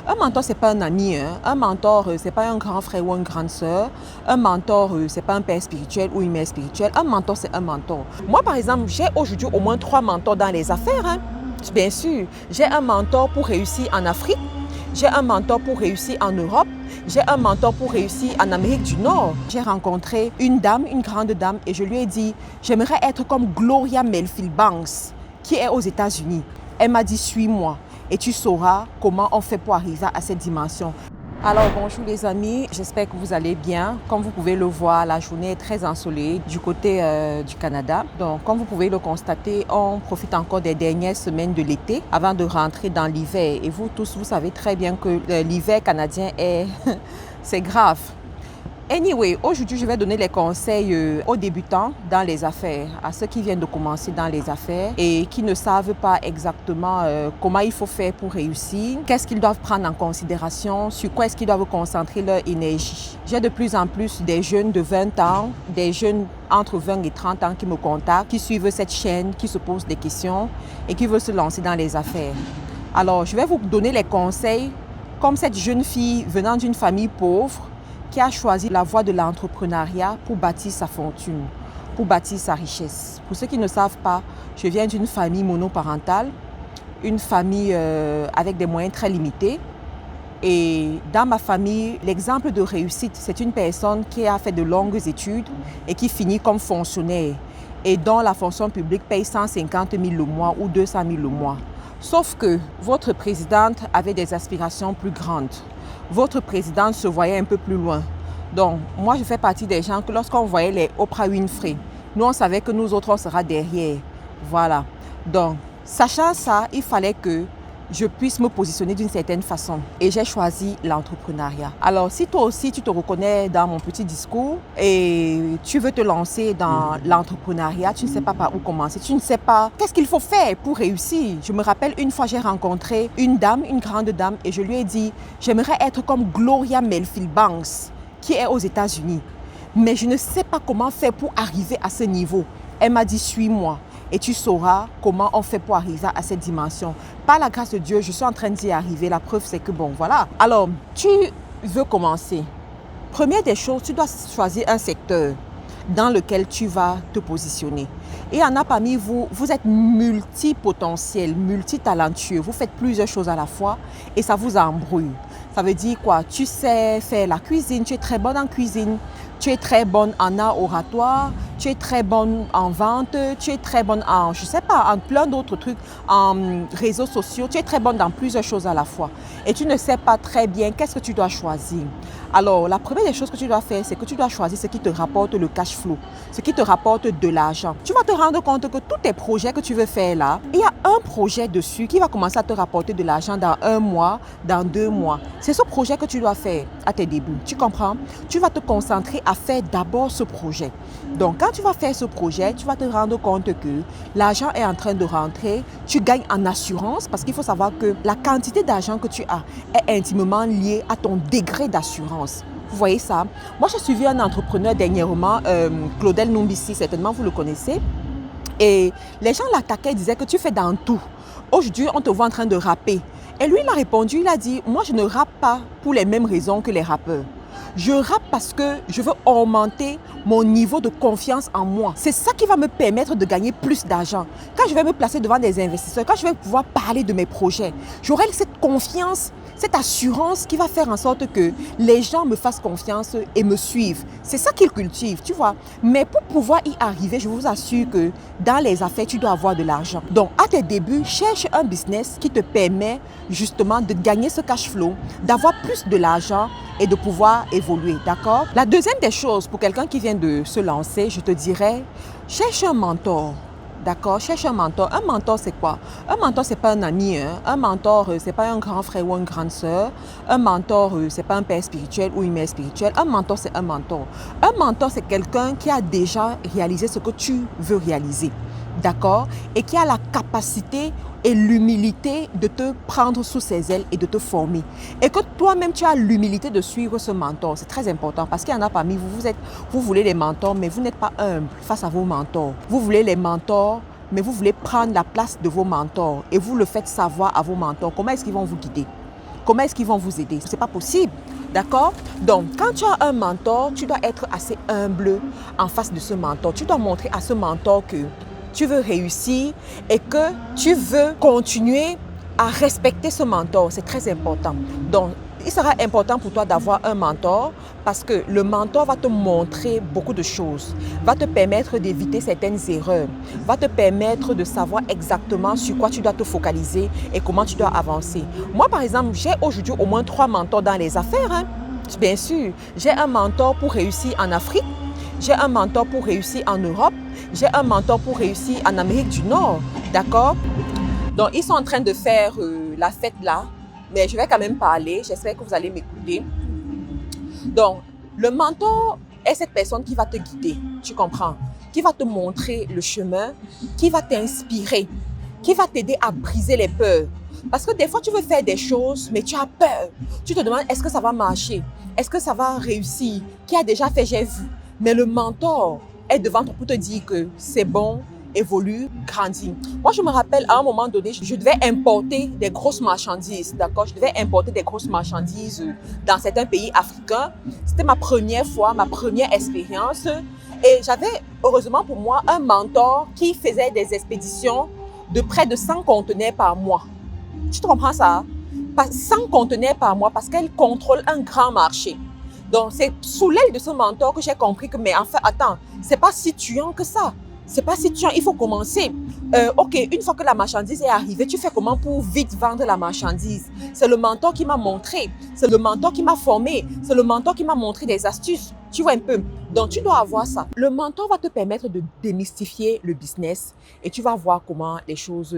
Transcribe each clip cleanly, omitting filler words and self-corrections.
Un mentor, ce n'est pas un ami. Hein. Un mentor, ce n'est pas un grand frère ou une grande sœur. Un mentor, ce n'est pas un père spirituel ou une mère spirituelle. Un mentor, c'est un mentor. Moi, par exemple, j'ai aujourd'hui au moins 3 mentors dans les affaires. Hein. Bien sûr, j'ai un mentor pour réussir en Afrique. J'ai un mentor pour réussir en Europe. J'ai un mentor pour réussir en Amérique du Nord. J'ai rencontré une dame, une grande dame, et je lui ai dit, j'aimerais être comme Gloria Melville Banks, qui est aux États-Unis. Elle m'a dit, suis-moi et tu sauras comment on fait pour arriver à cette dimension. Alors bonjour les amis, j'espère que vous allez bien. Comme vous pouvez le voir, la journée est très ensoleillée du côté du Canada. Donc comme vous pouvez le constater, on profite encore des dernières semaines de l'été avant de rentrer dans l'hiver. Et vous tous, vous savez très bien que l'hiver canadien est c'est grave. Anyway, aujourd'hui, je vais donner les conseils aux débutants dans les affaires, à ceux qui viennent de commencer dans les affaires et qui ne savent pas exactement comment il faut faire pour réussir, qu'est-ce qu'ils doivent prendre en considération, sur quoi est-ce qu'ils doivent concentrer leur énergie. J'ai de plus en plus des jeunes de 20 ans, des jeunes entre 20 et 30 ans qui me contactent, qui suivent cette chaîne, qui se posent des questions et qui veulent se lancer dans les affaires. Alors, je vais vous donner les conseils comme cette jeune fille venant d'une famille pauvre qui a choisi la voie de l'entrepreneuriat pour bâtir sa fortune, pour bâtir sa richesse. Pour ceux qui ne savent pas, je viens d'une famille monoparentale, une famille avec des moyens très limités. Et dans ma famille, l'exemple de réussite, c'est une personne qui a fait de longues études et qui finit comme fonctionnaire et dont la fonction publique paye 150 000 le mois ou 200 000 le mois. Sauf que votre présidente avait des aspirations plus grandes. Votre présidente se voyait un peu plus loin. Donc, moi, je fais partie des gens que lorsqu'on voyait les Oprah Winfrey, nous, on savait que nous autres, on sera derrière. Voilà. Donc, sachant ça, il fallait que je puisse me positionner d'une certaine façon. Et j'ai choisi l'entrepreneuriat. Alors, si toi aussi, tu te reconnais dans mon petit discours et tu veux te lancer dans l'entrepreneuriat, tu ne sais pas par où commencer, tu ne sais pas qu'est-ce qu'il faut faire pour réussir. Je me rappelle une fois, j'ai rencontré une dame, une grande dame, et je lui ai dit, j'aimerais être comme Gloria Melville Banks, qui est aux États-Unis. Mais je ne sais pas comment faire pour arriver à ce niveau. Elle m'a dit, suis-moi et tu sauras comment on fait pour arriver à cette dimension. Par la grâce de Dieu, je suis en train d'y arriver. La preuve, c'est que bon, voilà. Alors, tu veux commencer. Première des choses, tu dois choisir un secteur dans lequel tu vas te positionner. Et il y en a parmi vous, vous êtes multipotentiel, multitalentueux. Vous faites plusieurs choses à la fois et ça vous embrouille. Ça veut dire quoi? Tu sais faire la cuisine, tu es très bonne en cuisine. Tu es très bonne en art oratoire, tu es très bonne en vente, tu es très bonne en, je sais pas, en plein d'autres trucs, en réseaux sociaux. Tu es très bonne dans plusieurs choses à la fois. Et tu ne sais pas très bien qu'est-ce que tu dois choisir. Alors, la première des choses que tu dois faire, c'est que tu dois choisir ce qui te rapporte le cash flow, ce qui te rapporte de l'argent. Tu vas te rendre compte que tous tes projets que tu veux faire là, il y a un projet dessus qui va commencer à te rapporter de l'argent dans 1 mois, dans 2 mois. C'est ce projet que tu dois faire à tes débuts. Tu comprends? Tu vas te concentrer à faire d'abord ce projet. Donc, quand tu vas faire ce projet, tu vas te rendre compte que l'argent est en train de rentrer. Tu gagnes en assurance parce qu'il faut savoir que la quantité d'argent que tu as est intimement liée à ton degré d'assurance. Vous voyez ça? Moi, j'ai suivi un entrepreneur dernièrement, Claudel Numbissi, certainement vous le connaissez. Et les gens l'attaquaient, disaient que tu fais dans tout. Aujourd'hui, on te voit en train de rapper. Et lui, il a répondu, il a dit, moi, je ne rappe pas pour les mêmes raisons que les rappeurs. Je rappe parce que je veux augmenter mon niveau de confiance en moi. C'est ça qui va me permettre de gagner plus d'argent. Quand je vais me placer devant des investisseurs, quand je vais pouvoir parler de mes projets, j'aurai cette confiance, cette assurance qui va faire en sorte que les gens me fassent confiance et me suivent. C'est ça qu'ils cultivent, tu vois. Mais pour pouvoir y arriver, je vous assure que dans les affaires, tu dois avoir de l'argent. Donc, à tes débuts, cherche un business qui te permet justement de gagner ce cash flow, d'avoir plus de l'argent et de pouvoir évoluer, d'accord? La deuxième des choses, pour quelqu'un qui vient de se lancer, je te dirais, cherche un mentor. D'accord, cherche un mentor. Un mentor, c'est quoi? Un mentor, c'est pas un ami. Hein? Un mentor, c'est pas un grand frère ou une grande sœur. Un mentor, c'est pas un père spirituel ou une mère spirituelle. Un mentor, c'est un mentor. Un mentor, c'est quelqu'un qui a déjà réalisé ce que tu veux réaliser. D'accord? Et qui a la capacité et l'humilité de te prendre sous ses ailes et de te former. Et que toi-même, tu as l'humilité de suivre ce mentor. C'est très important parce qu'il y en a parmi vous, vous voulez les mentors, mais vous n'êtes pas humble face à vos mentors. Vous voulez les mentors, mais vous voulez prendre la place de vos mentors et vous le faites savoir à vos mentors. Comment est-ce qu'ils vont vous guider? comment est-ce qu'ils vont vous aider? Ce n'est pas possible. D'accord? Donc, quand tu as un mentor, tu dois être assez humble en face de ce mentor. Tu dois montrer à ce mentor que tu veux réussir et que tu veux continuer à respecter ce mentor. C'est très important. Donc, il sera important pour toi d'avoir un mentor parce que le mentor va te montrer beaucoup de choses, va te permettre d'éviter certaines erreurs, va te permettre de savoir exactement sur quoi tu dois te focaliser et comment tu dois avancer. Moi, par exemple, j'ai aujourd'hui au moins 3 mentors dans les affaires. Hein. Bien sûr, j'ai un mentor pour réussir en Afrique, j'ai un mentor pour réussir en Europe, j'ai un mentor pour réussir en Amérique du Nord. D'accord? Donc, ils sont en train de faire la fête là. Mais je vais quand même parler, j'espère que vous allez m'écouter. Donc, le mentor est cette personne qui va te guider, tu comprends? Qui va te montrer le chemin, qui va t'inspirer, qui va t'aider à briser les peurs. Parce que des fois, tu veux faire des choses, mais tu as peur. Tu te demandes, est-ce que ça va marcher? Est-ce que ça va réussir? Qui a déjà fait, j'ai vu. Mais le mentor est devant toi pour te dire que c'est bon, évolue, grandit. Moi, je me rappelle, à un moment donné, je devais importer des grosses marchandises, d'accord? Je devais importer des grosses marchandises dans certains pays africains. C'était ma première fois, ma première expérience. Et j'avais, heureusement pour moi, un mentor qui faisait des expéditions de près de 100 conteneurs par mois. Tu te comprends ça? 100 conteneurs par mois parce qu'elle contrôle un grand marché. Donc, c'est sous l'aile de ce mentor que j'ai compris que, mais enfin, attends, c'est pas si tuant que ça. C'est pas si tu il faut commencer. Ok, une fois que la marchandise est arrivée, tu fais comment pour vite vendre la marchandise? C'est le mentor qui m'a montré, c'est le mentor qui m'a formé, c'est le mentor qui m'a montré des astuces. Tu vois un peu? Donc, tu dois avoir ça. Le mentor va te permettre de démystifier le business et tu vas voir comment les choses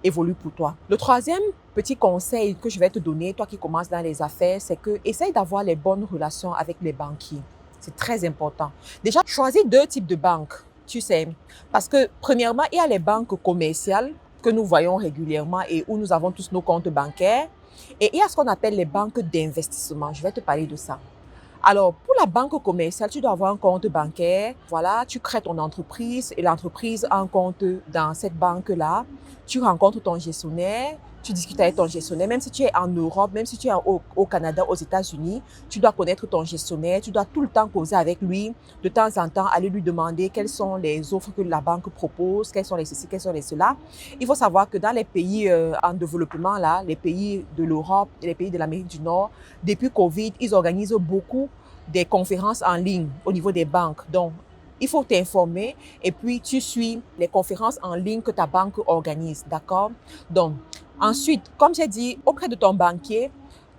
évoluent pour toi. Le troisième petit conseil que je vais te donner, toi qui commences dans les affaires, c'est que essaye d'avoir les bonnes relations avec les banquiers. C'est très important. Déjà, choisis 2 types de banques. Tu sais, parce que premièrement, il y a les banques commerciales que nous voyons régulièrement et où nous avons tous nos comptes bancaires. Et il y a ce qu'on appelle les banques d'investissement. Je vais te parler de ça. Alors, pour la banque commerciale, tu dois avoir un compte bancaire. Voilà, tu crées ton entreprise et l'entreprise a un compte dans cette banque-là. Tu rencontres ton gestionnaire, tu discutes avec ton gestionnaire. Même si tu es en Europe, même si tu es au Canada, aux États-Unis, tu dois connaître ton gestionnaire. Tu dois tout le temps causer avec lui. De temps en temps, aller lui demander quelles sont les offres que la banque propose, quelles sont les ceci, quelles sont les cela. Il faut savoir que dans les pays en développement, là, les pays de l'Europe et les pays de l'Amérique du Nord, depuis Covid, ils organisent beaucoup des conférences en ligne au niveau des banques. Donc, il faut t'informer et puis tu suis les conférences en ligne que ta banque organise, d'accord? Donc, ensuite, comme j'ai dit, auprès de ton banquier,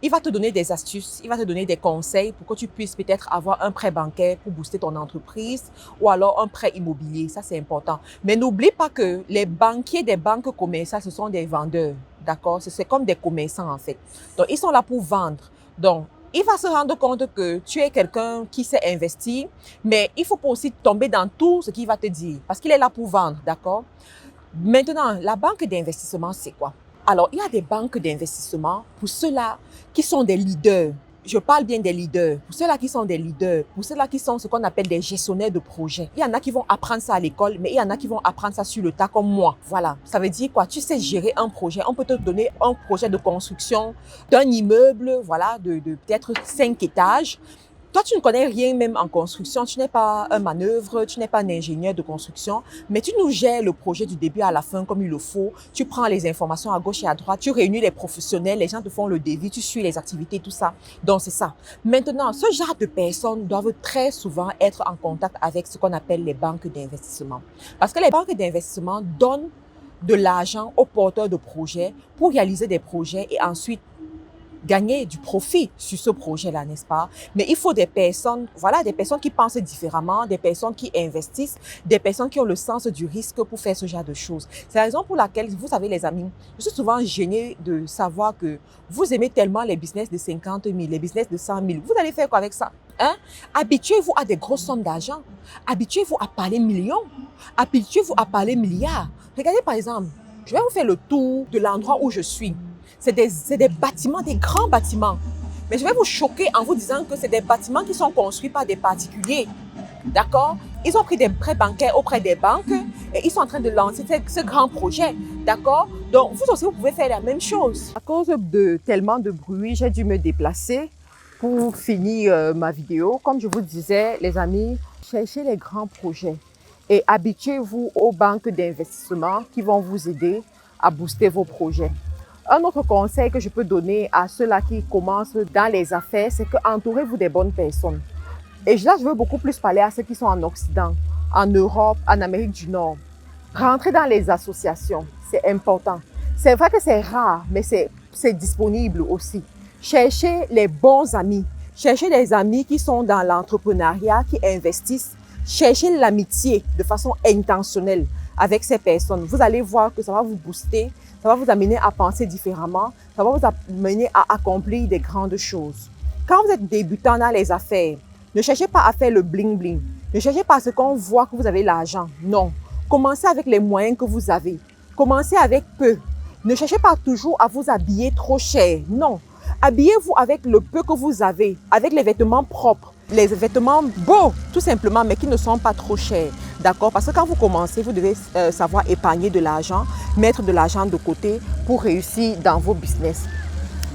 il va te donner des astuces, il va te donner des conseils pour que tu puisses peut-être avoir un prêt bancaire pour booster ton entreprise ou alors un prêt immobilier. Ça, c'est important. Mais n'oublie pas que les banquiers des banques commerciales, ce sont des vendeurs, d'accord? C'est comme des commerçants, en fait. Donc, ils sont là pour vendre. Donc, il va se rendre compte que tu es quelqu'un qui sait investir, mais il ne faut pas aussi tomber dans tout ce qu'il va te dire parce qu'il est là pour vendre, d'accord? Maintenant, la banque d'investissement, c'est quoi? Alors, il y a des banques d'investissement pour ceux-là qui sont des leaders. Je parle bien des leaders. Pour ceux-là qui sont des leaders, pour ceux-là qui sont ce qu'on appelle des gestionnaires de projets. Il y en a qui vont apprendre ça à l'école, mais il y en a qui vont apprendre ça sur le tas comme moi. Voilà. Ça veut dire quoi? Tu sais gérer un projet. On peut te donner un projet de construction d'un immeuble, voilà, de peut-être 5 étages. Toi, tu ne connais rien même en construction, tu n'es pas un manœuvre, tu n'es pas un ingénieur de construction, mais tu nous gères le projet du début à la fin comme il le faut. Tu prends les informations à gauche et à droite, tu réunis les professionnels, les gens te font le devis, tu suis les activités, tout ça. Donc, c'est ça. Maintenant, ce genre de personnes doivent très souvent être en contact avec ce qu'on appelle les banques d'investissement. Parce que les banques d'investissement donnent de l'argent aux porteurs de projets pour réaliser des projets et ensuite gagner du profit sur ce projet-là, n'est-ce pas? Mais il faut des personnes, voilà, des personnes qui pensent différemment, des personnes qui investissent, des personnes qui ont le sens du risque pour faire ce genre de choses. C'est la raison pour laquelle, vous savez les amis, je suis souvent gênée de savoir que vous aimez tellement les business de 50 000, les business de 100 000. Vous allez faire quoi avec ça? Hein? Habituez-vous à des grosses sommes d'argent. Habituez-vous à parler millions. Habituez-vous à parler milliards. Regardez par exemple, je vais vous faire le tour de l'endroit où je suis. C'est des bâtiments, des grands bâtiments. Mais je vais vous choquer en vous disant que c'est des bâtiments qui sont construits par des particuliers. D'accord? Ils ont pris des prêts bancaires auprès des banques et ils sont en train de lancer ce grand projet. D'accord? Donc, vous aussi, vous pouvez faire la même chose. À cause de tellement de bruit, j'ai dû me déplacer pour finir ma vidéo. Comme je vous disais, les amis, cherchez les grands projets et habituez-vous aux banques d'investissement qui vont vous aider à booster vos projets. Un autre conseil que je peux donner à ceux-là qui commencent dans les affaires, c'est que entourez-vous des bonnes personnes. Et là, je veux beaucoup plus parler à ceux qui sont en Occident, en Europe, en Amérique du Nord. Rentrez dans les associations, c'est important. C'est vrai que c'est rare, mais c'est disponible aussi. Cherchez les bons amis. Cherchez des amis qui sont dans l'entrepreneuriat, qui investissent. Cherchez l'amitié de façon intentionnelle avec ces personnes. Vous allez voir que ça va vous booster, ça va vous amener à penser différemment, ça va vous amener à accomplir des grandes choses. Quand vous êtes débutant dans les affaires, ne cherchez pas à faire le bling-bling. Ne cherchez pas à ce qu'on voit que vous avez l'argent. Non. Commencez avec les moyens que vous avez. Commencez avec peu. Ne cherchez pas toujours à vous habiller trop cher. Non. Habillez-vous avec le peu que vous avez, avec les vêtements propres, les vêtements beaux, tout simplement, mais qui ne sont pas trop chers. D'accord? Parce que quand vous commencez, vous devez savoir épargner de l'argent, mettre de l'argent de côté pour réussir dans vos business.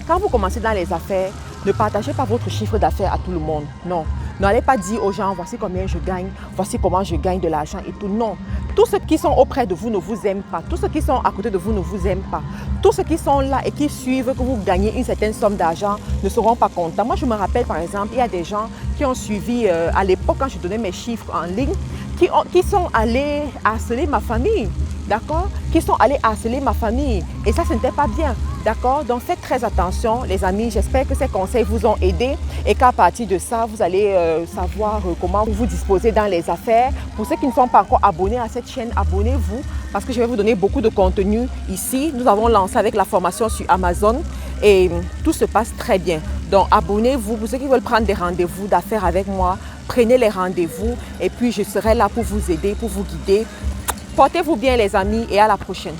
Quand vous commencez dans les affaires, ne partagez pas votre chiffre d'affaires à tout le monde. Non. N'allez pas dire aux gens, voici combien je gagne, voici comment je gagne de l'argent et tout. Non. Tous ceux qui sont auprès de vous ne vous aiment pas. Tous ceux qui sont à côté de vous ne vous aiment pas. Tous ceux qui sont là et qui suivent que vous gagnez une certaine somme d'argent ne seront pas contents. Moi, je me rappelle, par exemple, il y a des gens qui ont suivi à l'époque, quand je donnais mes chiffres en ligne, qui sont allés harceler ma famille. D'accord? Qui sont allés harceler ma famille. Et ça, ce n'était pas bien. D'accord? Donc, faites très attention, les amis. J'espère que ces conseils vous ont aidé et qu'à partir de ça, vous allez savoir comment vous disposer dans les affaires. Pour ceux qui ne sont pas encore abonnés à cette chaîne, abonnez-vous parce que je vais vous donner beaucoup de contenu ici. Nous avons lancé avec la formation sur Amazon et tout se passe très bien. Donc, abonnez-vous. Pour ceux qui veulent prendre des rendez-vous d'affaires avec moi, prenez les rendez-vous et puis je serai là pour vous aider, pour vous guider. Portez-vous bien les amis et à la prochaine.